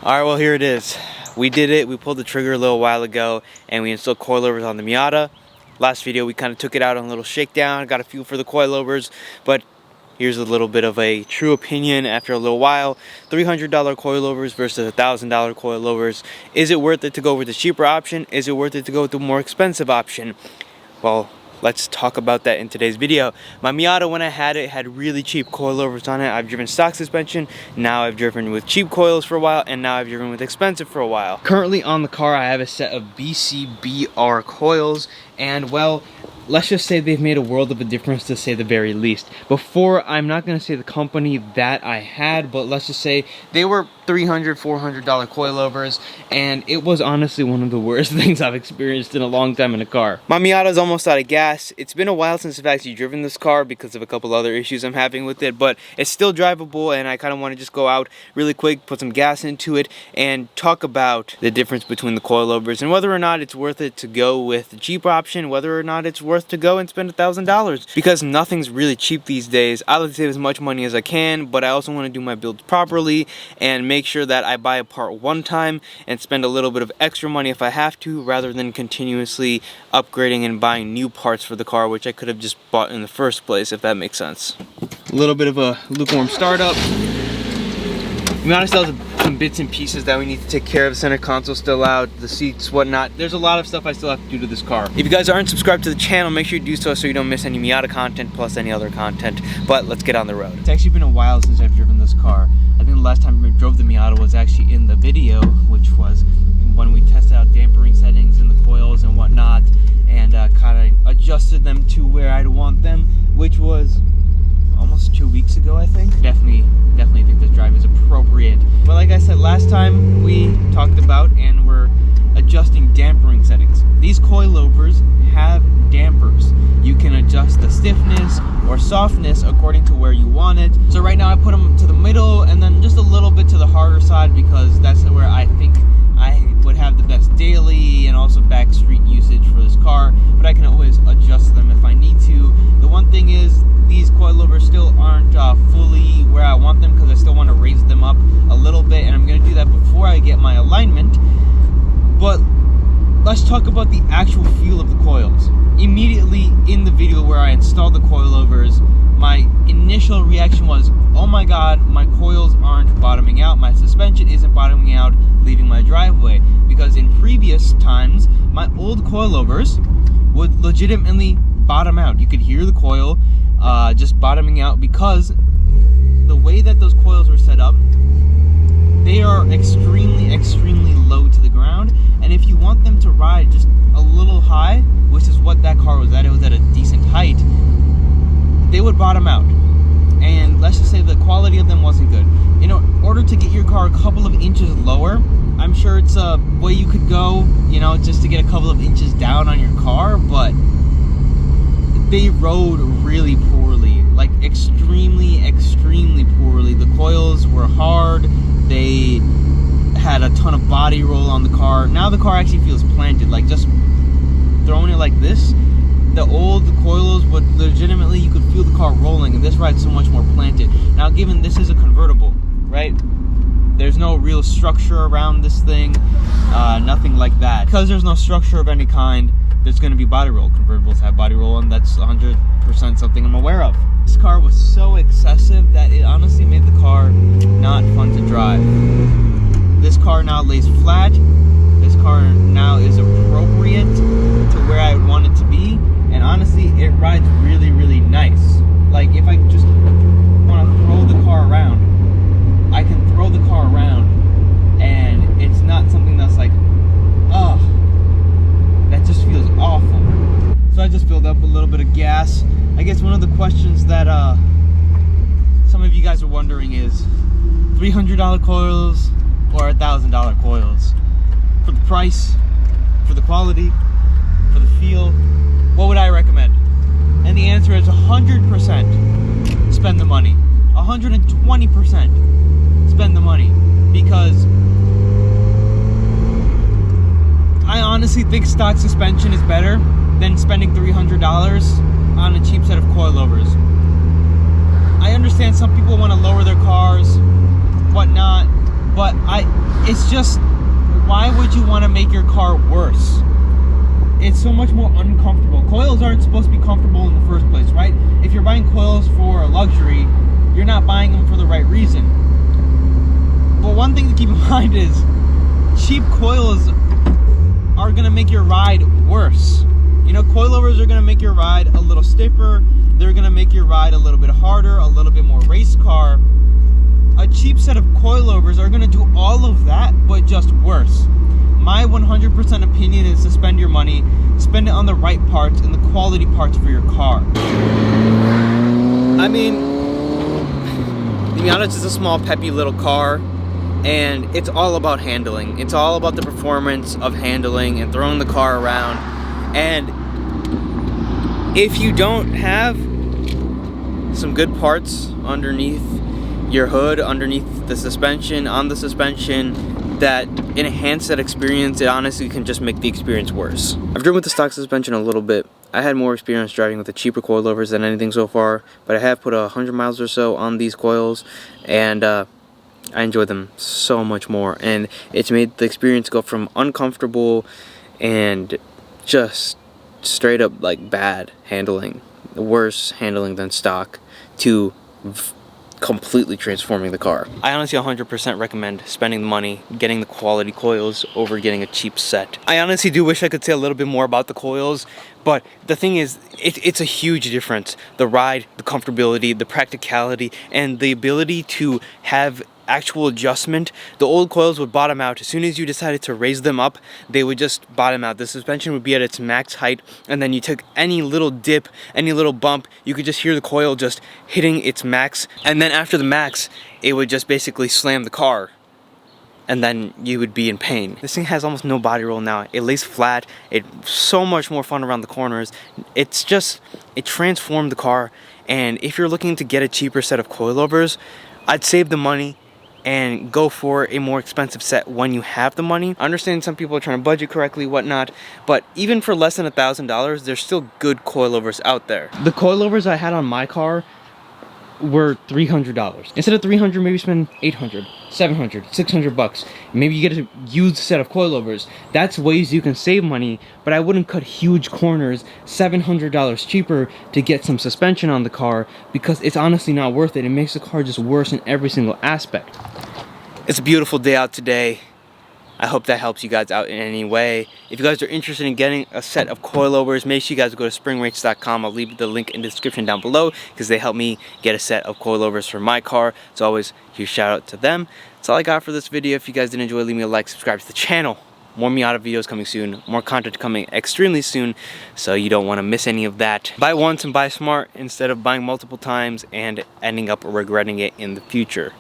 Alright, well here it is. We did it. We pulled the trigger a little while ago and we installed coilovers on the Miata. Last video we kind of took it out on a little shakedown, got a feel for the coilovers, but here's a little bit of a true opinion after a little while. $300 coilovers versus $1,000 coilovers. Is it worth it to go with the cheaper option? Is it worth it to go with the more expensive option? Well, let's talk about that in today's video. My Miata, when I had it, had really cheap coilovers on it. I've driven stock suspension, now I've driven with cheap coils for a while, and now I've driven with expensive for a while. Currently on the car, I have a set of BCBR coils, and well, let's just say they've made a world of a difference, to say the very least. Before, I'm not going to say the company that I had, but let's just say they were $300, $400 coilovers, and it was honestly one of the worst things I've experienced in a long time in a car. My Miata's almost out of gas. It's been a while since I've actually driven this car because of a couple other issues I'm having with it, but it's still drivable, and I kind of want to just go out really quick, put some gas into it, and talk about the difference between the coilovers and whether or not it's worth it to go with the cheap option, whether or not it's worth to go and spend $1,000, because nothing's really cheap these days. I like to save as much money as I can, but I also want to do my builds properly and make sure that I buy a part one time and spend a little bit of extra money if I have to, rather than continuously upgrading and buying new parts for the car, which I could have just bought in the first place, if that makes sense. A little bit of a lukewarm startup. We honestly still have some bits and pieces that we need to take care of. The center console still out, the seats, whatnot. There's a lot of stuff I still have to do to this car. If you guys aren't subscribed to the channel, make sure you do so you don't miss any Miata content plus any other content. But let's get on the road. It's actually been a while since I've driven this car. I think the last time I drove the Miata was actually in the video, which was when we tested out dampering settings in the coils and whatnot, and kind of adjusted them to where I'd want them, which was almost 2 weeks ago, I think. Definitely think this drive is appropriate. But like I said last time, we talked about and we're adjusting dampering settings. These coilovers have dampers. You can adjust the stiffness or softness according to where you want it. So right now I put them to the middle and then just a little bit to the harder side, because that's where I think I would have the best daily and also back street usage for this car, but I can always adjust them if I need to. The one thing is, these coilovers still aren't fully where I want them, because I still want to raise them up a little bit, and I'm going to do that before I get my alignment. But let's talk about the actual feel of the coils. Immediately in the video where I installed the coilovers, my initial reaction was, oh my god, my coils aren't bottoming out, my suspension isn't bottoming out leaving my driveway. Because in previous times, my old coilovers would legitimately bottom out. You could hear the coil just bottoming out, because the way that those coils were set up, they are extremely low to the ground, and if you want them to ride just a little high, which is what that car was at, it was at a decent height, they would bottom out. And let's just say the quality of them wasn't good. In order to get your car a couple of inches lower, I'm sure it's a way you could go, just to get a couple of inches down on your car, but they rode really poorly, like extremely poorly. The coils were hard, they had a ton of body roll on the car. Now the car actually feels planted, like just throwing it like this. The old coils would legitimately, you could feel the car rolling, and this ride's so much more planted. Now given this is a convertible, right? There's no real structure around this thing, nothing like that. Because there's no structure of any kind, there's going to be body roll. Convertibles have body roll, and that's 100% something I'm aware of. This car was so excessive that it honestly made the car not fun to drive. This car now lays flat. This car now is appropriate to where I would want it to be, and honestly, it rides really nice. Like, if I just want to throw the car around, I can throw the car around, and it's not something that's like, ugh, that just feels awful. So I just filled up a little bit of gas. I guess one of the questions that some of you guys are wondering is, $300 coils or $1,000 coils? For the price, for the quality, for the feel, what would I recommend? And the answer is 100% spend the money. 120% spend the money, because I honestly think stock suspension is better than spending $300 on a cheap set of coilovers. I understand some people want to lower their cars, whatnot, but it's just, why would you want to make your car worse? It's so much more uncomfortable. Coils aren't supposed to be comfortable in the first place, right? If you're buying coils for luxury, you're not buying them for the right reason. But one thing to keep in mind is cheap coils are gonna make your ride worse. You know, coilovers are gonna make your ride a little stiffer. They're gonna make your ride a little bit harder, a little bit more race car. A cheap set of coilovers are gonna do all of that, but just worse. My 100% opinion is to spend your money, spend it on the right parts and the quality parts for your car. I mean, the Miata is just a small, peppy little car, and it's all about handling. It's all about the performance of handling and throwing the car around. And if you don't have some good parts underneath your hood, underneath the suspension, on the suspension, that enhance that experience, it honestly can just make the experience worse. I've driven with the stock suspension a little bit. I had more experience driving with the cheaper coilovers than anything so far, but I have put 100 miles or so on these coils, and I enjoy them so much more. And it's made the experience go from uncomfortable and just straight up like bad handling, worse handling than stock, to completely transforming the car. I honestly 100% recommend spending the money, getting the quality coils over getting a cheap set. I honestly do wish I could say a little bit more about the coils, but the thing is, it's a huge difference. The ride, the comfortability, the practicality, and the ability to have actual adjustment. The old coils would bottom out. As soon as you decided to raise them up, they would just bottom out. The suspension would be at its max height, and then you took any little dip, any little bump, you could just hear the coil just hitting its max, and then after the max, it would just basically slam the car, and then you would be in pain. This thing has almost no body roll now. It lays flat. It's so much more fun around the corners. It's just, it transformed the car. And if you're looking to get a cheaper set of coilovers, I'd save the money and go for a more expensive set when you have the money. I understand some people are trying to budget correctly, whatnot, but even for less than $1,000, there's still good coilovers out there. The coilovers I had on my car were $300. Instead of $300, maybe spend $800, $700, $600. Maybe you get a used set of coilovers. That's ways you can save money, but I wouldn't cut huge corners, $700 cheaper to get some suspension on the car, because it's honestly not worth it. It makes the car just worse in every single aspect. It's a beautiful day out today. I hope that helps you guys out in any way. If you guys are interested in getting a set of coilovers, make sure you guys go to springrakes.com. I'll leave the link in the description down below, because they help me get a set of coilovers for my car. It's always a huge shout out to them. That's all I got for this video. If you guys did enjoy, leave me a like, subscribe to the channel. More Miata videos coming soon, more content coming extremely soon, so you don't want to miss any of that. Buy once and buy smart instead of buying multiple times and ending up regretting it in the future.